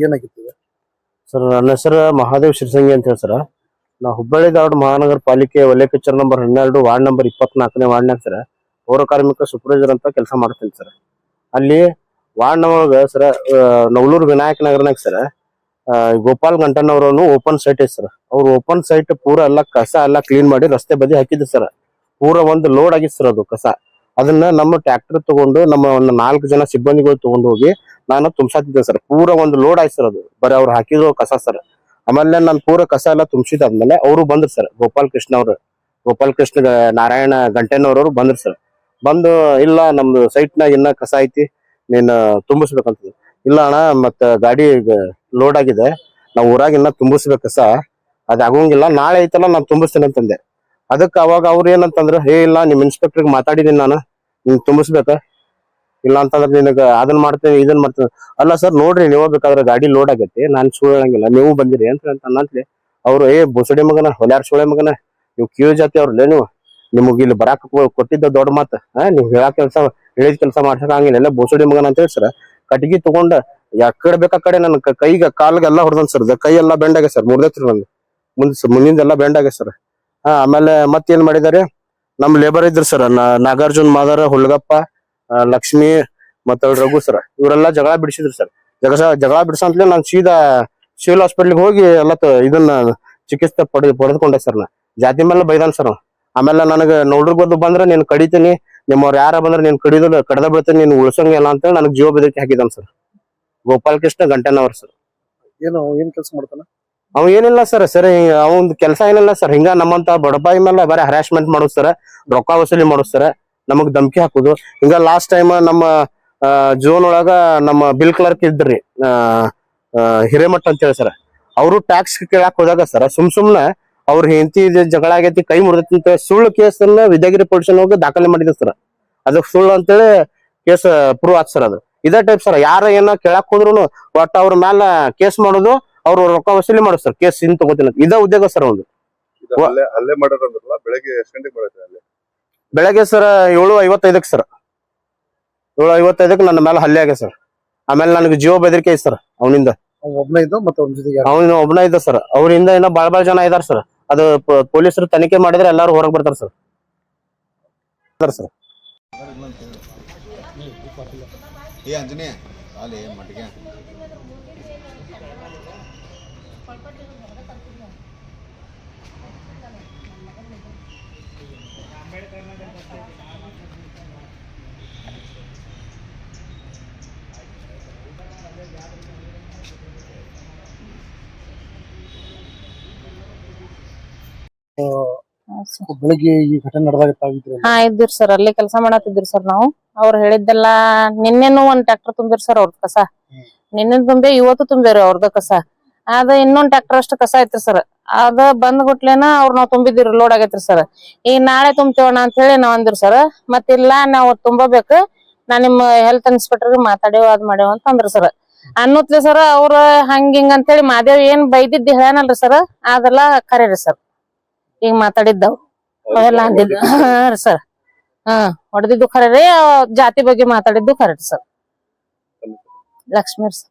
ಏನಾಗಿತ್ತು ಸರ್? ನನ್ನ ಹೆಸರು ಮಹಾದೇವ್ ಶಿರ್ಸಂಗಿ ಅಂತ ಹೇಳಿ ಸರ್. ನಾ ಹುಬ್ಬಳ್ಳಿ ಧಾರವಾಡ ಮಹಾನಗರ ಪಾಲಿಕೆ ವಲಯ ಕಚೇರಿ ನಂಬರ್ 12 ವಾರ್ಡ್ ನಂಬರ್ 24ನೇ ವಾರ್ಡ್ನಾಗ ಸರ್ ಪೌರ ಕಾರ್ಮಿಕ ಸೂಪರ್ವೈಸರ್ ಅಂತ ಕೆಲಸ ಮಾಡ್ತೀನಿ ಸರ್. ಅಲ್ಲಿ ವಾರ್ಡ್ ನೊಳಗ ಸರ್ ನವಲೂರು ವಿನಾಯಕ ನಗರನಾಗ ಸರ್ ಗೋಪಾಲ್ ಗಂಟನವರನ್ನು ಓಪನ್ ಸೈಟ್ ಐತಿ ಸರ್. ಅವ್ರು ಓಪನ್ ಸೈಟ್ ಪೂರ ಎಲ್ಲ ಕಸ ಎಲ್ಲ ಕ್ಲೀನ್ ಮಾಡಿ ರಸ್ತೆ ಬದಿ ಹಾಕಿದ್ರು ಸರ್. ಪೂರ ಒಂದು ಲೋಡ್ ಆಗಿತ್ತು ಸರ್ ಅದು ಕಸ. ಅದನ್ನ ನಮ್ಮ ಟ್ರ್ಯಾಕ್ಟರ್ ತಗೊಂಡು ನಮ್ಮ ಒಂದು 4 ಜನ ಸಿಬ್ಬಂದಿಗಳು ತಗೊಂಡು ಹೋಗಿ ನಾನು ತುಂಬಸಾತಿದ್ದೆ ಸರ್. ಪೂರ ಒಂದು ಲೋಡ್ ಆಯ್ತು ಸರ್ ಅದು. ಬರೀ ಅವ್ರು ಹಾಕಿದ್ರು ಕಸ ಸರ್. ಆಮೇಲೆ ನಾನು ಪೂರ ಕಸ ಎಲ್ಲ ತುಂಬಿಸಿದಾದ್ಮೇಲೆ ಅವರು ಬಂದ್ರು ಸರ್. ಗೋಪಾಲ್ ಕೃಷ್ಣ ನಾರಾಯಣ ಗಂಟೆನವ್ರವ್ರು ಬಂದ್ರು ಸರ್. ಬಂದು ಇಲ್ಲ ನಮ್ದು ಸೈಟ್ ನಾಗ ಇನ್ನ ಕಸ ಐತಿ, ನೀನ್ ತುಂಬಿಸ್ಬೇಕಂತ. ಇಲ್ಲ ಅಣ್ಣ ಮತ್ತ ಗಾಡಿ ಲೋಡ್ ಆಗಿದೆ, ನಾವ್ ಊರಾಗ ಇನ್ನ ತುಂಬಿಸ್ಬೇಕು ಕಸ, ಅದ್ ಆಗೋಂಗಿಲ್ಲ, ನಾಳೆ ಐತಲ್ಲ ನಾನ್ ತುಂಬಿಸ್ತೇನೆ ಅಂತಂದೆ. ಅದಕ್ಕೆ ಅವಾಗ ಅವ್ರು ಏನಂತಂದ್ರು, ಇಲ್ಲ ನಿಮ್ ಇನ್ಸ್ಪೆಕ್ಟರ್ಗೆ ಮಾತಾಡಿದೀನಿ ನಾನು, ನೀನ್ ತುಂಬಿಸ್ಬೇಕ, ಇಲ್ಲ ಅಂತಂದ್ರೆ ನಿನಗ ಅದನ್ನ ಮಾಡ್ತೇನೆ ಇದನ್ ಮಾಡ್ತೇನೆ. ಅಲ್ಲ ಸರ್ ನೋಡ್ರಿ, ನೀವು ಬೇಕಾದ್ರೆ ಗಾಡಿ ಲೋಡ್ ಆಗೈತಿ, ನಾನ್ ಸುಳ್ಳು ಹೇಳಂಗಿಲ್ಲ, ನೀವು ಬಂದಿರಿ ಅಂತಂದ್ರೆ ಅವ್ರು ಬುಸಡಿ ಮಗನ ಹೊಲ್ಯಾರ ಸುಳೆ ಮಗನ, ನೀವು ಕಿವಿ ಜಾತಿ ಅವ್ರಲ್ಲೇ ನೀವು, ನಿಮಗ್ ಇಲ್ಲಿ ಬರಾಕ್ ಕೊಟ್ಟಿದ್ದ ದೊಡ್ಡ ಮಾತ, ನೀವ್ ಹೇಳಿದ ಕೆಲಸ ಮಾಡ್ಸಕ್ ಹಂಗಿಲ್ಲ, ಎಲ್ಲ ಬುಸಡಿ ಮಗನ ಅಂತ ಹೇಳಿ ಸರ್ ಕಟ್ಗಿ ತಗೊಂಡ ಯಾಕಡೆ ಬೇಕಾ ಕಡೆ ನನ್ನ ಕೈಗೆ ಕಾಲ್ಗೆಲ್ಲ ಹೊಡೆದನ್ ಸರ್. ಕೈ ಎಲ್ಲಾ ಬೆಂಡ್ ಆಗ ಸರ್, ಮುರ್ದೈತ್ರಿ ನಂದು ಮುಂದಿಂದೆಲ್ಲ ಬೆಂಡ್ ಆಗ ಸರ್. ಆಮೇಲೆ ಮತ್ತೇನ್ ಮಾಡಿದಾರೆ, ನಮ್ ಲೇಬರ್ ಇದ್ರು ಸರ್, ನಾಗಾರ್ಜುನ್ ಮಾದರ, ಹುಲ್ಗಪ್ಪ, ಲಕ್ಷ್ಮಿ ಮತ್ತ ರಘು ಸರ್, ಇವರೆಲ್ಲಾ ಜಗಳ ಬಿಡಿಸಿದ್ರು ಸರ್. ಜಗಳ ಬಿಡಿಸಂತಲೇ ನಾನು ಸೀದಾ ಸಿವಿಲ್ ಹಾಸ್ಪಿಟ್ಲಿಗೆ ಹೋಗಿ ಎಲ್ಲ ಇದನ್ನ ಚಿಕಿತ್ಸೆ ಪಡೆದುಕೊಂಡೆ ಸರ್. ನಾ ಜಾತಿ ಮೇಲೆ ಬೈದಾನ್ ಸರ್. ಆಮೇಲೆ ನನಗೆ ನೋಡ್ರಿಗೋದು ಬಂದ್ರೆ ನೀನ್ ಕಡಿತೀನಿ, ನಿಮ್ಮವ್ರು ಯಾರ ಬಂದ್ರೆ ನೀನ್ ಕಡದ ಬೀಳ್ತೀನಿ, ನೀನ್ ಉಳ್ಸಂಗಿಲ್ಲ ಅಂತ ನನಗೆ ಜೀವ ಬೆದರಿಕೆ ಹಾಕಿದಾನ್ ಸರ್. ಗೋಪಾಲ್ ಕೃಷ್ಣ ಗಂಟೆನವ್ರ ಸರ್. ಏನ್ ಕೆಲಸ ಮಾಡ್ತಾನ ಅವ್? ಏನಿಲ್ಲ ಸರ್, ಅವನ್ ಕೆಲಸ ಏನಿಲ್ಲ ಸರ್, ಹಿಂಗ ನಮ್ಮಂತ ಬಡಪಾಯಿ ಮೇಲೆ ಬರೀ ಹರಾಸ್ಮೆಂಟ್ ಮಾಡೋದು ಸರ್, ರೊಕ್ಕ ವಸೂಲಿ ಮಾಡೋದು ಸರ್, ನಮಗ್ ಧಮಕಿ ಹಾಕುದು. ಹಿಂಗ ಲಾಸ್ಟ್ ಟೈಮ್ ನಮ್ಮ ಜೂನ್ ಒಳಗ ನಮ್ಮ ಬಿಲ್ ಕ್ಲರ್ಕ್ ಇದ್ರಿ ಹಿರೇಮಠ ಅಂತ ಹೇಳಿ ಸರ್, ಅವರು ಟ್ಯಾಕ್ಸ್ ಕೇಳಾಕ್ ಹೋದಾಗ ಸರ್ ಸುಮ್ನೆ ಅವ್ರ ಹೆಂಡತಿ ಜಗಳ ಆಗೈತಿ, ಕೈ ಮುರಿದೈತಿ ಅಂತ ಸುಳ್ಳು ಕೇಸನ್ನ ವಿದ್ಯಾಗಿರಿ ಪೊಲೀಸ್ ಹೋಗಿ ದಾಖಲೆ ಮಾಡಿದ್ರು ಸರ್. ಅದಕ್ಕೆ ಸುಳ್ಳು ಅಂತೇಳಿ ಕೇಸ್ ಪ್ರೂವ್ ಆತ್ ಸರ್. ಅದು ಇದೇ ಟೈಪ್ ಸರ್, ಯಾರ ಏನ ಕೇಳಾಕ್ ಹೋದ್ರು ಒಟ್ಟ ಅವ್ರ ಮ್ಯಾಲ ಕೇಸ್ ಮಾಡೋದು, ಅವ್ರು ರೊಕ್ಕ ವಸೂಲಿ ಮಾಡೋದು ಸರ್. ಕೇಸ್ ಇನ್ ತಗೋತಿಲ್ಲ, ಇದ ಉದ್ಯೋಗ ಸರ್ ಒಂದು. ಹಲ್ಲೆ ಮಾಡೋದಂದ್ರಲ್ಲ, ಬೆಳಗ್ಗೆ ಎಷ್ಟು ಗಂಟೆಗೆ ಬರುತ್ತೆ ಅಲ್ಲಿ? ಬೆಳಗ್ಗೆ ಸರ್ 7:55 ಸರ್. 7:55 ನನ್ನ ಮೇಲೆ ಹಲ್ಲೆ ಆಗ ಸರ್. ಆಮೇಲೆ ನನಗೆ ಜೀವ ಬೆದರಿಕೆ ಐತೆ ಸರ್ ಅವನಿಂದ. ಅವನ ಒಬ್ಬನ ಇದ್ದ ಸರ್. ಅವರಿಂದ ಇನ್ನ ಬಾಳ ಜನ ಇದಾರ ಸರ್. ಅದು ಪೊಲೀಸರು ತನಿಖೆ ಮಾಡಿದ್ರೆ ಎಲ್ಲಾರು ಹೊರಗೆ ಬರ್ತಾರ ಸರ್. ಸರ್ ಬೆಳಿಗ್ಗೆ ಈ ಘಟನೆ ನಡೆದಾಗ ಇದ್ದಿರ್ ಸರ್, ಅಲ್ಲೇ ಕೆಲಸ ಮಾಡತ್ತಿದ್ರಿ ಸರ್ ನಾವು. ಅವ್ರು ಹೇಳಿದ್ದೆಲ್ಲ ನಿನ್ನೆನು ಒಂದ್ ಟ್ರ್ಯಾಕ್ಟರ್ ತುಂಬಿರ್ ಸರ್ ಅವ್ರ ಕಸ. ನಿನ್ನೆ ತುಂಬಿ ಇವತ್ತು ತುಂಬಿರಿ ಅವ್ರದ ಕಸ. ಅದ ಇನ್ನೊಂದ್ ಟ್ರ್ಯಾಕ್ಟರ್ ಅಷ್ಟು ಕಸ ಐತ್ರಿ ಸರ್. ಅದ ಬಂದ್ ಗುಟ್ಲೇನ ಅವ್ರ ನಾವ್ ತುಂಬಿದಿರಿ, ಲೋಡ್ ಆಗೈತ್ರಿ ಸರ್. ಈಗ ನಾಳೆ ತುಂಬ್ತೇವಣ ಅಂತ ಹೇಳಿ ನಾವ್ ಅಂದಿರಿ ಸರ್. ಮತ್ತಿಲ್ಲ ನಾವ್ ತುಂಬಬೇಕು, ನಾ ನಿಮ್ ಹೆಲ್ತ್ ಇನ್ಸ್ಪೆಕ್ಟರ್ ಮಾತಾಡೇವ ಅದ್ ಮಾಡೇವ ಅಂತ ಅಂದ್ರ ಸರ್. ಅನ್ನತ್ಲಿ ಸರ್ ಅವ್ರ ಹಂಗ ಹಿಂಗ ಅಂತ ಹೇಳಿ ಮಾದೇವ್ ಏನ್ ಬೈದಿದ್ದಿ ಹೇಳನಲ್ರಿ ಸರ್, ಅದೆಲ್ಲ ಖರೆ ರೀ ಸರ್. ಈಗ ಮಾತಾಡಿದ್ದವ್ ಅವೆಲ್ಲ ಅಂದಿದ್ದು ಸರ್. ಹೊಡೆದಿದ್ದು ಖರೆ ರೀ, ಜಾತಿ ಬಗ್ಗೆ ಮಾತಾಡಿದ್ದು ಖರೆ ಸರ್. ಲಕ್ಷ್ಮೀರ್ ಸರ್.